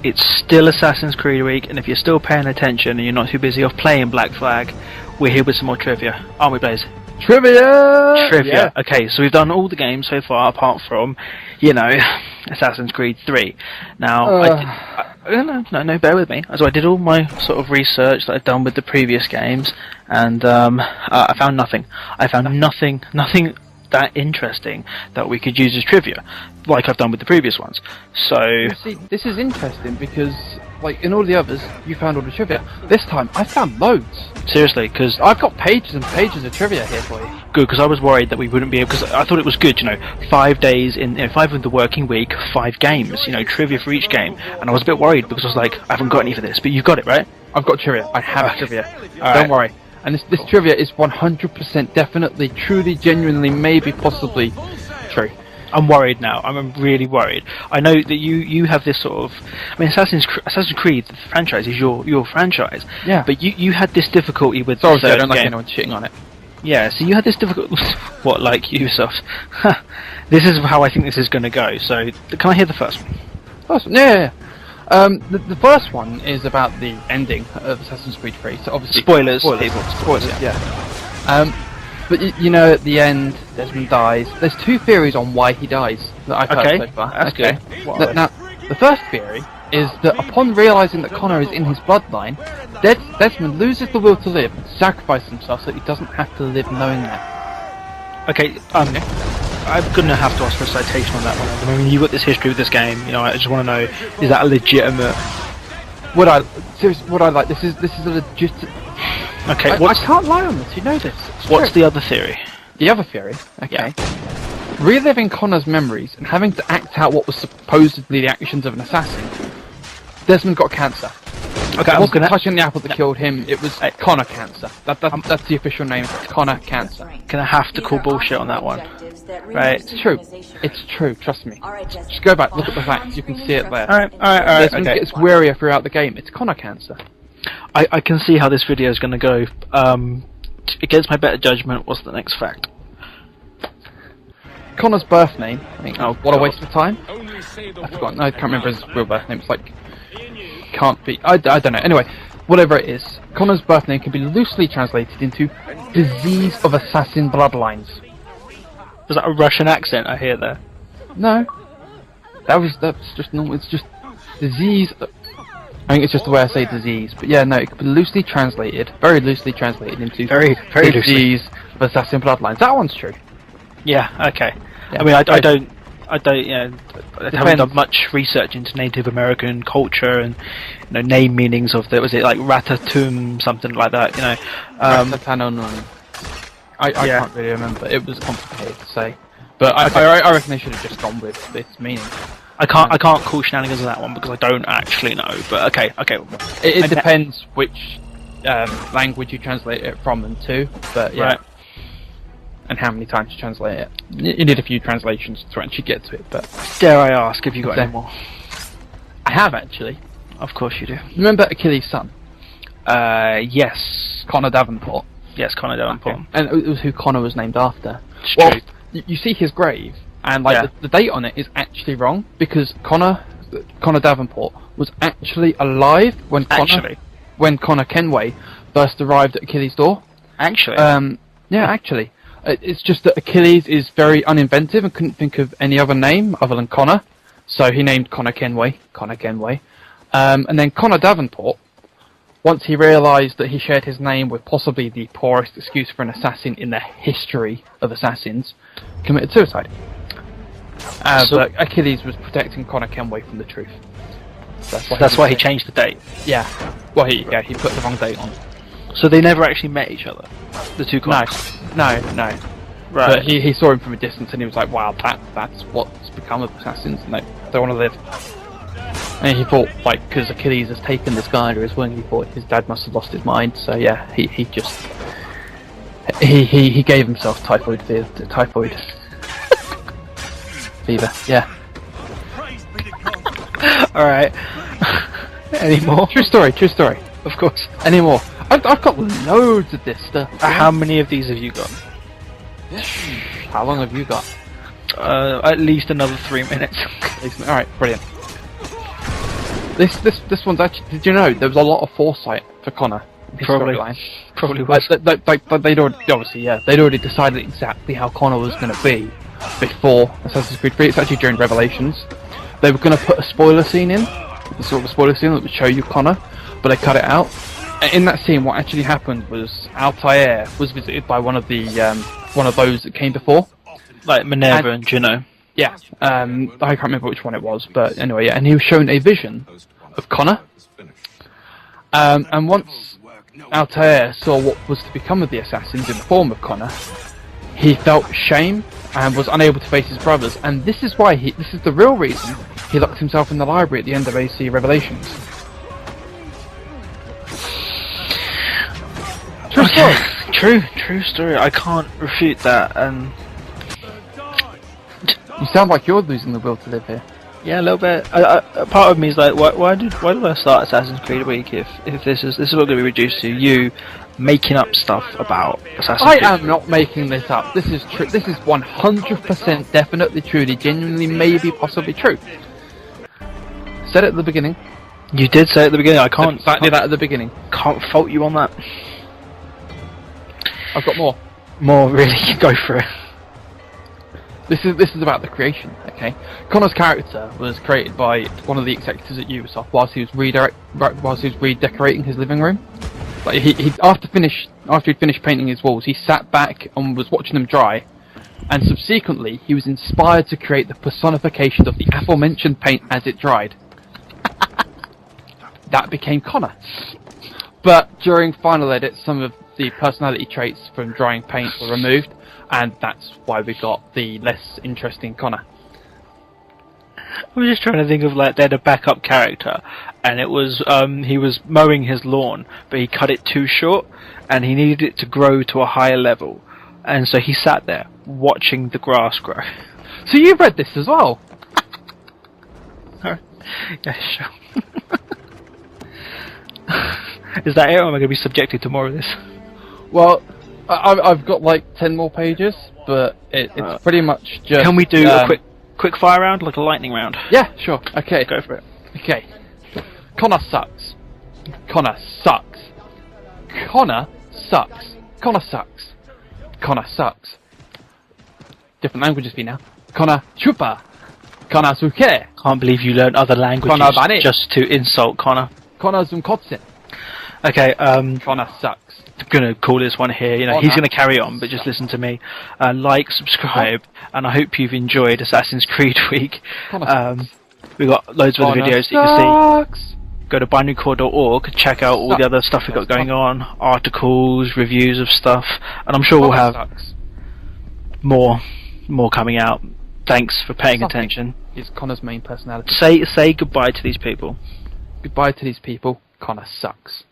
It's still Assassin's Creed week, and if you're still paying attention and you're not too busy off playing Black Flag, we're here with some more trivia, aren't we, Blaze? Trivia! Trivia. Yeah. Okay, so we've done all the games so far, apart from, Assassin's Creed 3. Now, no, bear with me. So I did all my sort of research that I've done with the previous games, and I found nothing. I found nothing that interesting that we could use as trivia, like I've done with the previous ones. So you see, this is interesting because, like in all the others, you found all the trivia. This time, I found loads. Seriously, because I've got pages and pages of trivia here for you. Good, because I was worried that we wouldn't be able. Because I thought it was good, 5 days in, 5 of the working week, 5 games, trivia for each game. And I was a bit worried because I was like, I haven't got any for this, but you've got it, right? I've got trivia. I have trivia. Don't worry. And this trivia is 100% definitely, truly, genuinely, maybe, possibly true. I'm worried now. I'm really worried. I know that you have this sort of... I mean, Assassin's Creed, the franchise, is your franchise. Yeah. But you had this difficulty with the third I don't like game. anyone shitting on it. Yeah, so you had this difficult... What, like Ubisoft? This is how I think this is going to go. So, can I hear the first one? First one? Yeah. The first one is about the ending of Assassin's Creed 3. So obviously... Spoilers. Spoilers, yeah. But at the end, Desmond dies. There's 2 theories on why he dies that I've heard so far. That's good. Now, the first theory is that upon realising that Connor is in his bloodline, Desmond loses the will to live and sacrifices himself so he doesn't have to live knowing that. Okay, I'm gonna have to ask for a citation on that one. I mean, you've got this history with this game. I just want to know: is that a legitimate? Would I like? This is a legit. Okay, I can't lie on this. You know this. What's the other theory? The other theory. Okay. Yeah. Reliving Connor's memories and having to act out what was supposedly the actions of an assassin. Desmond got cancer. Okay, it wasn't touching the apple that killed him. It was Connor cancer. That's the official name. Connor cancer. Gonna have to call bullshit on that one. Right. It's true. It's true. Trust me. Just go back. Look at the facts. You can see it there. All right. Desmond gets wearier throughout the game. It's Connor cancer. I can see how this video is going to go. Against my better judgment, what's the next fact? Connor's birth name. What a waste of time. Only say the I forgot. No, I can't remember his real birth name. It's like... Can't be... I don't know. Anyway, whatever it is, Connor's birth name can be loosely translated into disease of assassin bloodlines. Was that a Russian accent I hear there? No. That's just normal. It's just disease... I think it's just the way I say disease, but yeah, no, it could be loosely translated, very loosely translated into very disease of assassin bloodlines. That one's true. Yeah, okay. Yeah. I mean, I haven't done much research into Native American culture and name meanings of was it like Ratatum, something like that, Ratatanon. I can't really remember. It was complicated to say, but I reckon they should have just gone with its meaning. I can't call shenanigans on that one because I don't actually know. But okay. It depends which language you translate it from and to. But yeah, right. And how many times you translate it. You need a few translations to actually get to it. But dare I ask if you got any more? I have actually. Of course you do. Remember Achilles' son? Yes. Connor Davenport. Yes, Connor Davenport. Okay. And it was who Connor was named after. It's well, true. You see his grave. And the date on it is actually wrong because Connor Davenport was actually alive when Connor Kenway first arrived at Achilles' door. Actually, actually, it's just that Achilles is very uninventive and couldn't think of any other name other than Connor, so he named Connor Kenway. And then Connor Davenport, once he realised that he shared his name with possibly the poorest excuse for an assassin in the history of assassins, committed suicide. But Achilles was protecting Connor Kenway from the truth. That's why he changed the date. Yeah. Well, he put the wrong date on. So they never actually met each other, the two Connors? No. Right. But he saw him from a distance and he was like, wow, that's what's become of assassins. No, I don't want to live. And he thought, because Achilles has taken this guy under his wing, he thought his dad must have lost his mind. So yeah, he gave himself typhoid fever. Yeah. Alright. Any more? True story. Of course. Any more? I've got loads of this stuff. How many of these have you got? How long have you got? At least another 3 minutes. Alright, brilliant. This one's actually. Did you know there was a lot of foresight for Connor? In his Probably. storyline? Probably was. They'd already decided exactly how Connor was going to be before Assassin's Creed 3. It's actually during Revelations. They were going to put a spoiler scene in, a sort of a spoiler scene that would show you Connor, but they cut it out. In that scene, what actually happened was Altair was visited by one of those that came before, Like Minerva and Juno. yeah. I can't remember which one it was, but anyway, yeah. And he was shown a vision of Connor. And once Altair saw what was to become of the assassins in the form of Connor, he felt shame and was unable to face his brothers. And this is why this is the real reason he locked himself in the library at the end of AC Revelations. True story. True story. I can't refute that. And You sound like you're losing the will to live here. yeah, a little bit. Part of me is like, why did I start Assassin's Creed Week if this is what going to be reduced to you making up stuff about Assassin's Creed? I am not making this up. This is true. This is 100% definitely, truly, genuinely, maybe, possibly true. Said it at the beginning. You did say at the beginning. I can't Exactly that at the beginning. can't fault you on that. I've got more. More really, go for it. This is about the creation, okay? Connor's character was created by one of the executives at Ubisoft whilst he was redecorating his living room. Like after he'd finished painting his walls, he sat back and was watching them dry, and subsequently he was inspired to create the personification of the aforementioned paint as it dried. That became Connor. But during final edit, some of the personality traits from drying paint were removed, and that's why we got the less interesting Connor. I was just trying to think of like they had a backup character, and it was he was mowing his lawn, but he cut it too short, and he needed it to grow to a higher level, and so he sat there watching the grass grow. So you've read this as well? Yeah, sure. Is that it, or am I going to be subjected to more of this? Well, I've got like 10 more pages, but it's pretty much just... Can we do a quick fire round, like a lightning round? Yeah, sure. Okay. Go for it. Okay. Connor sucks. Connor sucks. Connor sucks. Connor sucks. Connor sucks. Different languages for you now. Connor chupa. Connor suke. Can't believe you learned other languages Connor bani. just to insult Connor. Connor zumkotsin. Okay, Connor sucks. I'm gonna call this one here. You know, Connor he's gonna carry on, but just listen to me. Like, subscribe, and I hope you've enjoyed Assassin's Creed Week. We've got loads of other videos that you can see. Go to binarycore.org, check out all the other stuff we've got going on, articles, reviews of stuff, and I'm sure we'll have more coming out. Thanks for paying attention. Is Connor's main personality. Say goodbye to these people. Goodbye to these people. Connor sucks.